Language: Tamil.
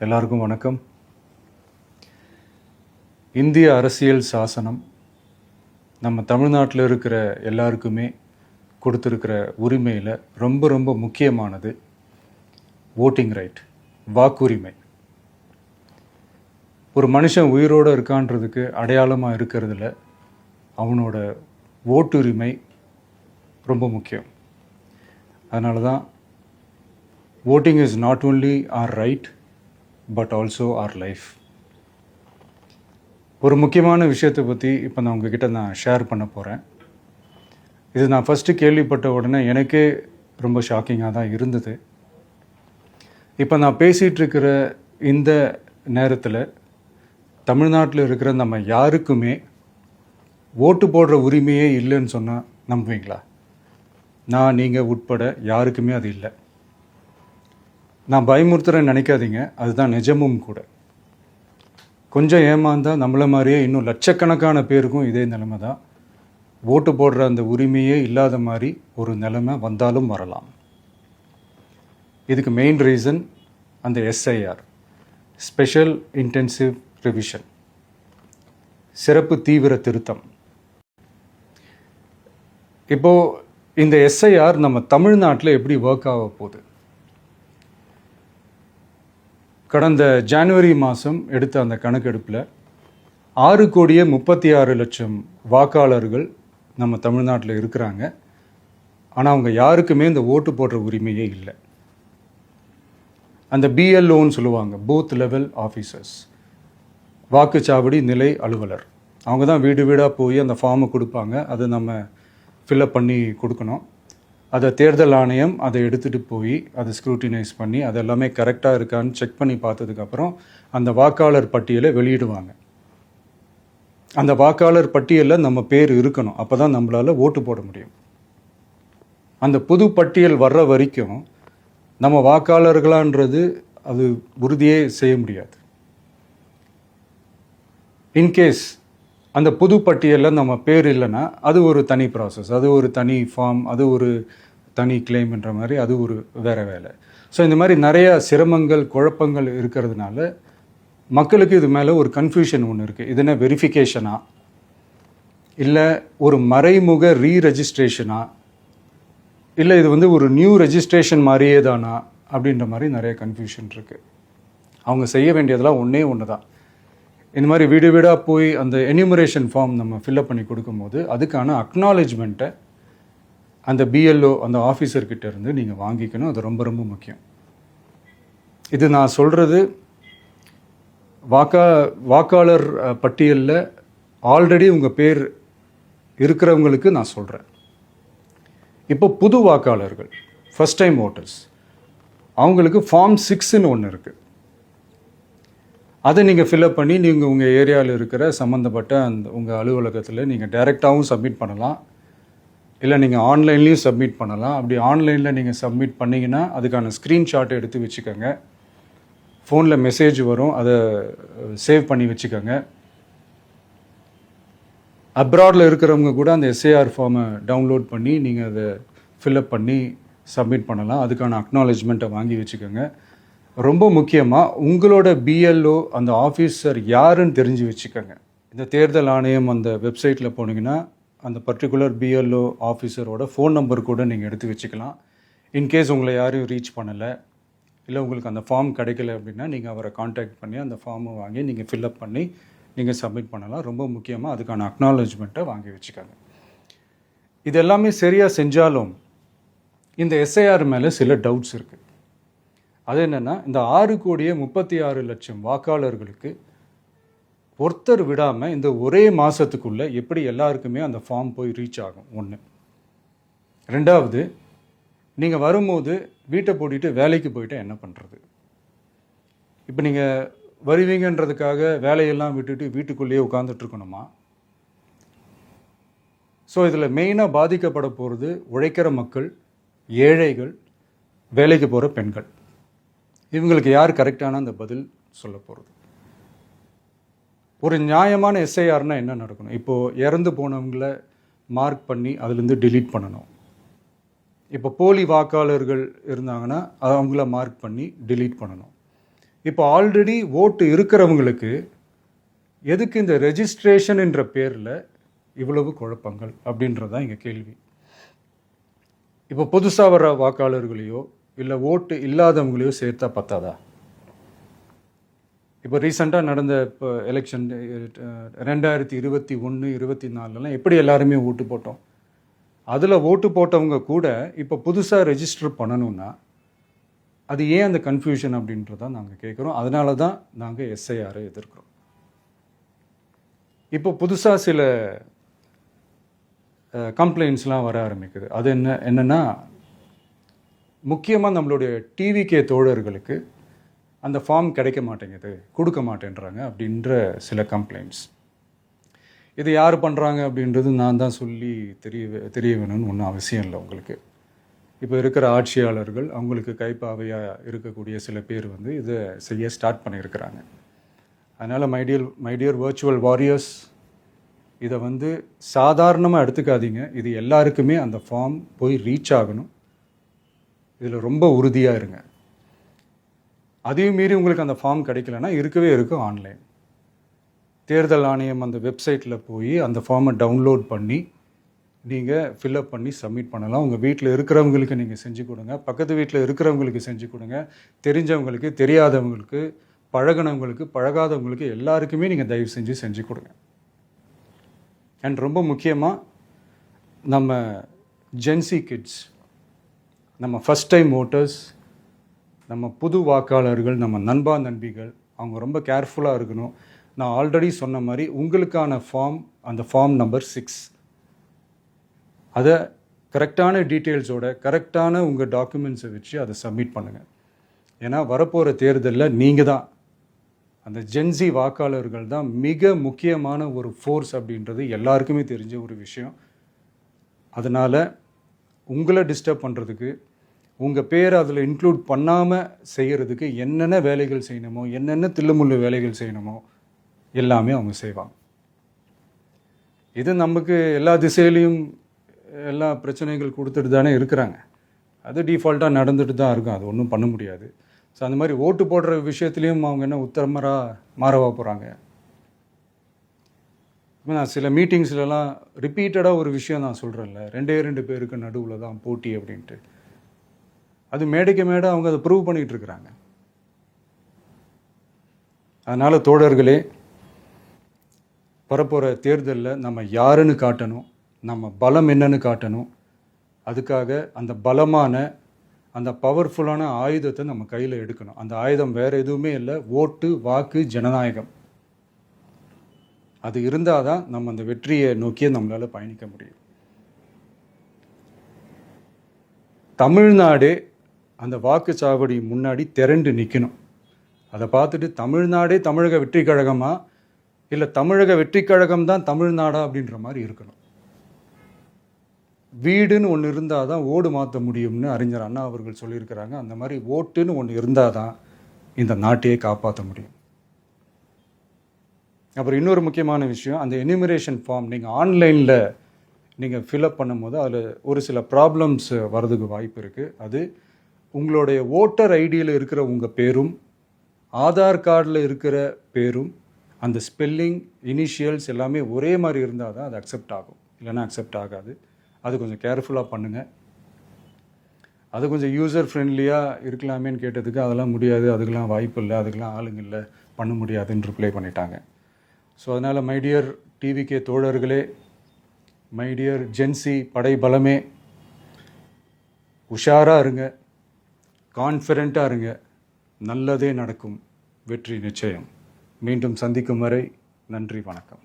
எல்லாருக்கும் வணக்கம். இந்திய அரசியல் சாசனம் நம்ம தமிழ்நாட்டில் இருக்கிற எல்லாருக்குமே கொடுத்துருக்கிற உரிமையில் ரொம்ப ரொம்ப முக்கியமானது ஓட்டிங் ரைட், வாக்குரிமை. ஒரு மனுஷன் உயிரோடு இருக்கான்றதுக்கு அடையாளமாக இருக்கிறதுல அவனோட ஓட்டுரிமை ரொம்ப முக்கியம். அதனால தான் voting is not only our right but also our life. ஒரு முக்கியமான விஷயத்தை பற்றி இப்போ நான் உங்ககிட்ட ஷேர் பண்ண போகிறேன். இது நான் ஃபஸ்ட்டு கேள்விப்பட்ட உடனே எனக்கே ரொம்ப ஷாக்கிங்காக தான் இருந்தது. இப்போ நான் பேசிகிட்டு இருக்கிற இந்த நேரத்தில் தமிழ்நாட்டில் இருக்கிற நம்ம யாருக்குமே ஓட்டு போடுற உரிமையே இல்லைன்னு சொன்னால் நம்புவீங்களா? நான் நீங்கள் உட்பட யாருக்குமே அது இல்லை. நான் பயமுறுத்துறேன்னு நினைக்காதீங்க, அதுதான் நிஜமும் கூட. கொஞ்சம் ஏமாந்தால் நம்மளை மாதிரியே இன்னும் லட்சக்கணக்கான பேருக்கும் இதே நிலைமை தான். ஓட்டு போடுற அந்த உரிமையே இல்லாத மாதிரி ஒரு நிலைமை வந்தாலும் வரலாம். இதுக்கு மெயின் ரீசன் அந்த எஸ்ஐஆர், ஸ்பெஷல் இன்டென்சிவ் ரிவிஷன், சிறப்பு தீவிர திருத்தம். இப்போது இந்த எஸ்ஐஆர் நம்ம தமிழ்நாட்டில் எப்படி ஒர்க் ஆக போகுது? கடந்த ஜனவரி மாதம் எடுத்த அந்த கணக்கெடுப்பில் 6,36,00,000 வாக்காளர்கள் நம்ம தமிழ்நாட்டில் இருக்கிறாங்க. ஆனால் அவங்க யாருக்குமே இந்த ஓட்டு போடுற உரிமையே இல்லை. அந்த பிஎல்ஓன்னு சொல்லுவாங்க, பூத் லெவல் ஆஃபீஸர்ஸ், வாக்குச்சாவடி நிலை அலுவலர். அவங்க தான் வீடு வீடாக போய் அந்த ஃபார்மை கொடுப்பாங்க. அதை நம்ம ஃபில்அப் பண்ணி கொடுக்கணும். அதை தேர்தல் ஆணையம் அதை எடுத்துகிட்டு போய் அதை ஸ்க்ரூட்டினைஸ் பண்ணி அது எல்லாமே கரெக்டாக இருக்கான்னு செக் பண்ணி பார்த்ததுக்கப்புறம் அந்த வாக்காளர் பட்டியலை வெளியிடுவாங்க. அந்த வாக்காளர் பட்டியலில் நம்ம பேர் இருக்கணும், அப்போ தான் நம்மளால் ஓட்டு போட முடியும். அந்த புது பட்டியல் வர்ற வரைக்கும் நம்ம வாக்காளர்களான்றது அது உறுதியே செய்ய முடியாது. இன்கேஸ் அந்த புது பட்டியலில் நம்ம பேர் இல்லைன்னா அது ஒரு தனி ப்ராசஸ், அது ஒரு தனி ஃபார்ம், அது ஒரு தனி கிளைம்ன்ற மாதிரி அது ஒரு வேறு வேலை. ஸோ இந்த மாதிரி நிறைய சிரமங்கள் குழப்பங்கள் இருக்கிறதுனால மக்களுக்கு இது மேலே ஒரு கன்ஃபியூஷன் ஒன்று இருக்குது. இது என்ன வெரிஃபிகேஷனா இல்லை ஒரு மறைமுக ரீரெஜிஸ்ட்ரேஷனா இல்லை இது ஒரு நியூ ரெஜிஸ்ட்ரேஷன் மாதிரியே தானா அப்படின்ற மாதிரி நிறைய கன்ஃபியூஷன் இருக்குது. அவங்க செய்ய வேண்டியதெல்லாம் ஒன்றே ஒன்று தான். இந்த மாதிரி வீடு வீடாக போய் அந்த என்யூமரேஷன் ஃபார்ம் நம்ம ஃபில்அப் பண்ணி கொடுக்கும்போது அதுக்கான அக்னாலேஜ்மெண்ட்டை அந்த பிஎல்ஓ அந்த ஆஃபீஸர்கிட்ட இருந்து நீங்கள் வாங்கிக்கணும். அது ரொம்ப ரொம்ப முக்கியம். இது நான் சொல்கிறது வாக்காளர் பட்டியலில் ஆல்ரெடி உங்கள் பேர் இருக்கிறவங்களுக்கு நான் சொல்கிறேன். இப்போ புது வாக்காளர்கள், ஃபஸ்ட் டைம் ஓட்டர்ஸ், அவங்களுக்கு ஃபார்ம் 6ன்னு ஒன்று இருக்குது. அதை நீங்கள் ஃபில்அப் பண்ணி நீங்கள் உங்கள் ஏரியாவில் இருக்கிற சம்மந்தப்பட்ட அந்த உங்கள் அலுவலகத்தில் நீங்கள் டைரெக்டாகவும் சப்மிட் பண்ணலாம், இல்லை நீங்கள் ஆன்லைன்லேயும் சப்மிட் பண்ணலாம். அப்படி ஆன்லைனில் நீங்கள் சப்மிட் பண்ணிங்கன்னா அதுக்கான ஸ்க்ரீன்ஷாட்டை எடுத்து வச்சுக்கோங்க. ஃபோனில் மெசேஜ் வரும், அதை சேவ் பண்ணி வச்சுக்கோங்க. அப்ராடில் இருக்கிறவங்க கூட அந்த எஸ்ஏஆர் ஃபார்மை டவுன்லோட் பண்ணி நீங்கள் அதை ஃபில்அப் பண்ணி சப்மிட் பண்ணலாம். அதுக்கான அக்னாலேஜ்மெண்ட்டை வாங்கி வச்சுக்கோங்க. ரொம்ப முக்கியமாக உங்களோட பிஎல்ஓ அந்த ஆஃபீஸர் யாருன்னு தெரிஞ்சு வச்சுக்கோங்க. இந்த தேர்தல் ஆணையம் அந்த வெப்சைட்டில் போனீங்கன்னா அந்த பர்டிகுலர் பிஎல்ஓ ஆஃபீஸரோட ஃபோன் நம்பர் கூட நீங்கள் எடுத்து வச்சுக்கலாம். இன்கேஸ் உங்களை யாரையும் ரீச் பண்ணலை இல்லை உங்களுக்கு அந்த ஃபார்ம் கிடைக்கல அப்படின்னா நீங்கள் அவரை காண்டாக்ட் பண்ணி அந்த ஃபார்மை வாங்கி நீங்கள் ஃபில்அப் பண்ணி நீங்கள் சப்மிட் பண்ணலாம். ரொம்ப முக்கியமாக அதுக்கான அக்னாலேஜ்மெண்ட்டை வாங்கி வச்சுக்கோங்க. இது எல்லாமே சரியாக செஞ்சாலும் இந்த எஸ்ஐஆர் மேலே சில டவுட்ஸ் இருக்குது. அது என்னென்னா, இந்த 6,36,00,000 வாக்காளர்களுக்கு ஒருத்தர் விடாமல் இந்த ஒரே மாதத்துக்குள்ளே எப்படி எல்லாருக்குமே அந்த ஃபார்ம் போய் ரீச் ஆகும்? ஒன்று. ரெண்டாவது, நீங்கள் வரும்போது வீட்டை பூட்டிட்டு வேலைக்கு போயிட்டு என்ன பண்ணுறது? இப்போ நீங்கள் வருவீங்கன்றதுக்காக வேலையெல்லாம் விட்டுட்டு வீட்டுக்குள்ளேயே உட்காந்துட்ருக்கணுமா? ஸோ இதில் மெயினாக பாதிக்கப்பட போகிறது உழைக்கிற மக்கள், ஏழைகள், வேலைக்கு போகிற பெண்கள். இவங்களுக்கு யார் கரெக்டான அந்த பதில் சொல்ல போகிறது? ஒரு நியாயமான எஸ்ஐஆர்னால் என்ன நடக்கணும்? இப்போது இறந்து போனவங்கள மார்க் பண்ணி அதுலேருந்து டிலீட் பண்ணணும். இப்போ போலி வாக்காளர்கள் இருந்தாங்கன்னா அவங்கள மார்க் பண்ணி டிலீட் பண்ணணும். இப்போ ஆல்ரெடி ஓட்டு இருக்கிறவங்களுக்கு எதுக்கு இந்த ரெஜிஸ்ட்ரேஷன் என்ற பேரில் இவ்வளவு குழப்பங்கள் அப்படின்றது தான் இங்கே கேள்வி. இப்போ புதுசாக வர வாக்காளர்களையோ இல்லை ஓட்டு இல்லாதவங்களையோ சேர்த்தா பத்தாதா? இப்போ ரீசெண்டாக நடந்த இப்போ எலெக்ஷன் 2021, 24 எப்படி எல்லாருமே ஓட்டு போட்டோம்? அதில் ஓட்டு போட்டவங்க கூட இப்போ புதுசாக ரெஜிஸ்டர் பண்ணணும்னா அது ஏன் அந்த கன்ஃபியூஷன் அப்படின்றதான் நாங்கள் கேட்குறோம். அதனால தான் நாங்கள் எஸ்ஐஆரை எதிர்க்கிறோம். இப்போ புதுசாக சில கம்ப்ளைண்ட்ஸ்லாம் வர ஆரம்பிக்குது. அது என்னென்னா முக்கியமாக நம்மளுடைய டிவிகே தோழர்களுக்கு அந்த ஃபார்ம் கிடைக்க மாட்டேங்குது, கொடுக்க மாட்டேன்றாங்க அப்படின்ற சில கம்ப்ளைண்ட்ஸ். இது யார் பண்ணுறாங்க அப்படின்றது நான் தான் சொல்லி தெரிய வேணும்னு ஒன்றும் அவசியம் இல்லை உங்களுக்கு. இப்போ இருக்கிற ஆட்சியாளர்கள் அவங்களுக்கு கைப்பாவையாக இருக்கக்கூடிய சில பேர் இதை செய்ய ஸ்டார்ட் பண்ணியிருக்கிறாங்க. அதனால் மைடியர் வர்ச்சுவல் வாரியர்ஸ், இதை சாதாரணமாக எடுத்துக்காதீங்க. இது எல்லாருக்குமே அந்த ஃபார்ம் போய் ரீச் ஆகணும். இதில் ரொம்ப உறுதியாக இருங்க. அதையும் மீறி உங்களுக்கு அந்த ஃபார்ம் கிடைக்கலன்னா இருக்கவே இருக்கும் ஆன்லைன். தேர்தல் ஆணையம் அந்த வெப்சைட்டில் போய் அந்த ஃபார்மை டவுன்லோட் பண்ணி நீங்கள் ஃபில்அப் பண்ணி சப்மிட் பண்ணலாம். உங்கள் வீட்டில் இருக்கிறவங்களுக்கு நீங்கள் செஞ்சு கொடுங்க, பக்கத்து வீட்டில் இருக்கிறவங்களுக்கு செஞ்சு கொடுங்க, தெரிஞ்சவங்களுக்கு, தெரியாதவங்களுக்கு, பழகினவங்களுக்கு, பழகாதவங்களுக்கு எல்லாருக்குமே நீங்கள் தயவு செஞ்சு கொடுங்க. அண்ட் ரொம்ப முக்கியமாக நம்ம ஜென்சி கிட்ஸ், நம்ம ஃபஸ்ட் டைம் ஓட்டர்ஸ், நம்ம புது வாக்காளர்கள், நம்ம நண்பா நண்பிகள், அவங்க ரொம்ப கேர்ஃபுல்லாக இருக்கணும். நான் ஆல்ரெடி சொன்ன மாதிரி உங்களுக்கான ஃபார்ம், அந்த ஃபார்ம் நம்பர் 6, அதை கரெக்டான டீட்டெயில்ஸோட கரெக்டான உங்கள் டாக்குமெண்ட்ஸை வச்சு அதை சப்மிட் பண்ணுங்கள். ஏன்னா வரப்போகிற தேர்தலில் நீங்கள் தான், அந்த ஜென்சி வாக்காளர்கள் தான் மிக முக்கியமான ஒரு ஃபோர்ஸ் அப்படின்றது எல்லாருக்குமே தெரிஞ்ச ஒரு விஷயம். அதனால் உங்களை டிஸ்டர்ப் பண்ணுறதுக்கு, உங்கள் பேரை அதில் இன்க்ளூட் பண்ணாமல் செய்கிறதுக்கு என்னென்ன வேலைகள் செய்யணுமோ, என்னென்ன தில்லுமுள்ளு வேலைகள் செய்யணுமோ எல்லாமே அவங்க செய்வாங்க. இது நமக்கு எல்லா திசையிலையும் எல்லா பிரச்சனைகள் கொடுத்துட்டு தானே இருக்கிறாங்க. அது டிஃபால்ட்டாக நடந்துட்டு தான் இருக்கும், அது ஒன்றும் பண்ண முடியாது. ஸோ அந்த மாதிரி ஓட்டு போடுற விஷயத்துலேயும் அவங்க என்ன மாறவா போகிறாங்க? இப்போ நான் சில மீட்டிங்ஸ்லலாம் ரிப்பீட்டடாக ஒரு விஷயம் நான் சொல்கிறேன்ல, 2 பேருக்கு நடுவில் தான் போட்டி அப்படின்ட்டு. அது மேடைக்கு மேடை அவங்க அதை ப்ரூவ் பண்ணிகிட்டு இருக்கிறாங்க. அதனால் தோழர்களே, வரப்போகிற தேர்தலில் நம்ம யாருன்னு காட்டணும், நம்ம பலம் என்னன்னு காட்டணும். அதுக்காக அந்த பலமான, அந்த பவர்ஃபுல்லான ஆயுதத்தை நம்ம கையில் எடுக்கணும். அந்த ஆயுதம் வேறு எதுவுமே இல்லை, ஓட்டு, வாக்கு, ஜனநாயகம். அது இருந்தால் தான் நம்ம அந்த வெற்றியை நோக்கியே நம்மளால் பயணிக்க முடியும். தமிழ்நாடே அந்த வாக்குச்சாவடி முன்னாடி திரண்டு நிற்கணும். அதை பார்த்துட்டு தமிழ்நாடே தமிழக வெற்றி கழகமா, இல்லை தமிழக வெற்றி கழகம் தான் தமிழ்நாடா அப்படின்ற மாதிரி இருக்கணும். வீடுன்னு ஒன்று இருந்தால் தான் ஓடு மாற்ற முடியும்னு அறிஞர் அண்ணா அவர்கள் சொல்லியிருக்கிறாங்க. அந்த மாதிரி ஓட்டுன்னு ஒன்று இருந்தால் தான் இந்த நாட்டையே காப்பாற்ற முடியும். அப்புறம் இன்னொரு முக்கியமான விஷயம், அந்த எனிமரேஷன் ஃபார்ம் நீங்கள் ஆன்லைனில் நீங்கள் ஃபில்அப் பண்ணும்போது அதில் ஒரு சில ப்ராப்ளம்ஸ் வர்றதுக்கு வாய்ப்பு இருக்குது. அது உங்களுடைய ஓட்டர் ஐடியில் இருக்கிற உங்கள் பேரும், ஆதார் கார்டில் இருக்கிற பேரும், அந்த ஸ்பெல்லிங், இனிஷியல்ஸ் எல்லாமே ஒரே மாதிரி இருந்தால் தான் அது அக்செப்ட் ஆகும், இல்லைன்னா அக்செப்ட் ஆகாது. அது கொஞ்சம் கேர்ஃபுல்லாக பண்ணுங்கள். அது கொஞ்சம் யூசர் ஃப்ரெண்ட்லியாக இருக்கலாமேன்னு கேட்டதுக்கு அதெல்லாம் முடியாது, அதுக்கெலாம் வாய்ப்பு இல்லை, அதுக்கெலாம் ஆளுங்க இல்லை, பண்ண முடியாதுன்னு ரிப்ளை பண்ணிட்டாங்க. ஸோ அதனால் மைடியர் டிவிகே தோழர்களே, மைடியர் ஜென்சி படை பலமே, உஷாராக இருங்க, கான்ஃபிடெண்ட்டாக இருங்க, நல்லதே நடக்கும், வெற்றி நிச்சயம். மீண்டும் சந்திக்கும் வரை நன்றி, வணக்கம்.